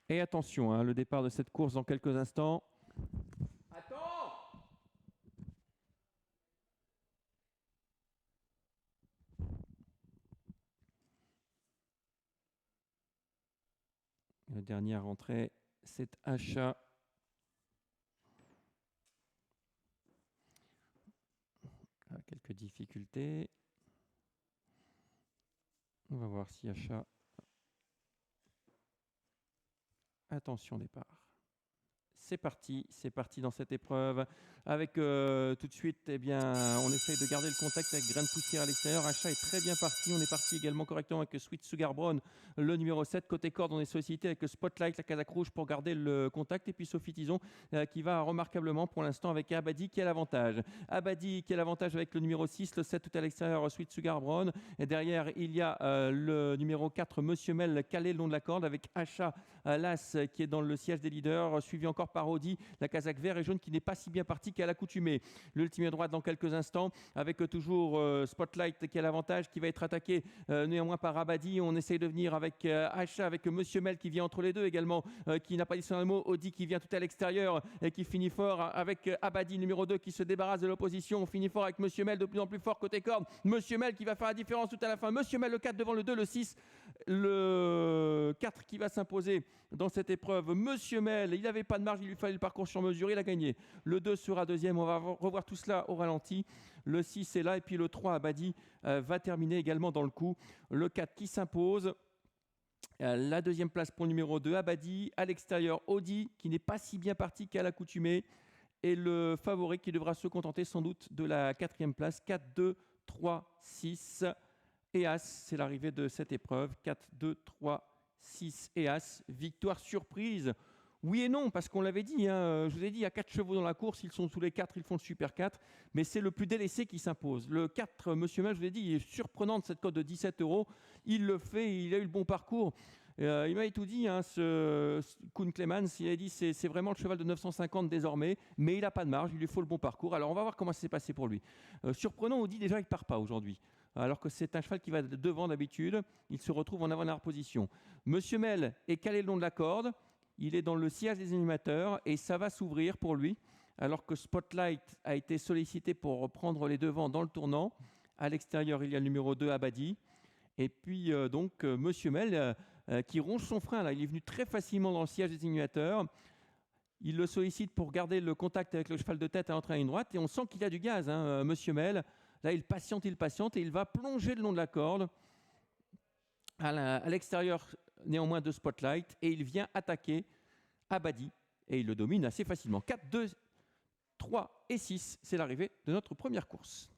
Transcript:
Et attention, hein, le départ de cette course dans quelques instants. Attends! La dernière entrée, c'est Achat. Quelques difficultés. On va voir si Achat. Attention départ. C'est parti dans cette épreuve. Avec tout de suite, eh bien, on essaye de garder le contact avec Grain de Poussière à l'extérieur. Achat est très bien parti. On est parti également correctement avec Sweet Sugar Brown, le numéro 7. Côté corde, on est sollicité avec Spotlight, la Kazakh rouge pour garder le contact. Et puis Sophie Tison qui va remarquablement pour l'instant avec Abadi qui a l'avantage. Abadi qui a l'avantage avec le numéro 6, le 7 tout à l'extérieur, Sweet Sugar Brown. Et derrière, il y a le numéro 4, Monsieur Mel, calé le long de la corde avec Achat, l'As qui est dans le siège des leaders, suivi encore par Audi, la Kazakh vert et jaune qui n'est pas si bien partie qu'à l'accoutumée. L'ultime droite dans quelques instants avec toujours Spotlight qui a l'avantage, qui va être attaqué néanmoins par Abadi. On essaye de venir avec Achat, avec Monsieur Mel qui vient entre les deux également, qui n'a pas dit son mot. Audi qui vient tout à l'extérieur et qui finit fort avec Abadi numéro 2 qui se débarrasse de l'opposition. On finit fort avec Monsieur Mel de plus en plus fort côté corde. Monsieur Mel qui va faire la différence tout à la fin. Monsieur Mel le 4 devant le 2, le 6, le 4 qui va s'imposer dans cette épreuve. Monsieur Mel, il n'avait pas de marge, il lui fallait le parcours sur mesure, il a gagné. Le 2 sera deuxième, on va revoir tout cela au ralenti. Le 6 est là et puis le 3, Abadi, va terminer également dans le coup. Le 4 qui s'impose. La deuxième place pour le numéro 2, Abadi. À l'extérieur, Audi, qui n'est pas si bien parti qu'à l'accoutumée. Et le favori qui devra se contenter sans doute de la quatrième place. 4, 2, 3, 6. Et As, c'est l'arrivée de cette épreuve. 4, 2, 3, 6 et As. Victoire surprise. Oui et non, parce qu'on l'avait dit, je vous ai dit, il y a 4 chevaux dans la course, ils sont tous les 4, ils font le super 4, mais c'est le plus délaissé qui s'impose. Le 4, Monsieur Mel, je vous l'ai dit, il est surprenant de cette cote de 17 €. Il le fait, il a eu le bon parcours. Il m'avait tout dit, ce Kuhn Clemens, il a dit c'est vraiment le cheval de 950 désormais, mais il n'a pas de marge, il lui faut le bon parcours. Alors on va voir comment ça s'est passé pour lui. Surprenant, on dit déjà qu'il ne part pas aujourd'hui. Alors que c'est un cheval qui va devant d'habitude, il se retrouve en avant-dernière position. Monsieur Mel est calé le long de la corde. Il est dans le sillage des animateurs et ça va s'ouvrir pour lui, alors que Spotlight a été sollicité pour reprendre les devants dans le tournant. À l'extérieur, il y a le numéro 2, Abadi. Et puis, Monsieur Mel qui ronge son frein. Là. Il est venu très facilement dans le sillage des animateurs. Il le sollicite pour garder le contact avec le cheval de tête à l'entrée à une droite. Et on sent qu'il a du gaz, Monsieur Mel. Là, il patiente et il va plonger le long de la corde. À l'extérieur néanmoins de Spotlight et il vient attaquer Abadi et il le domine assez facilement. 4, 2, 3 et 6, c'est l'arrivée de notre première course.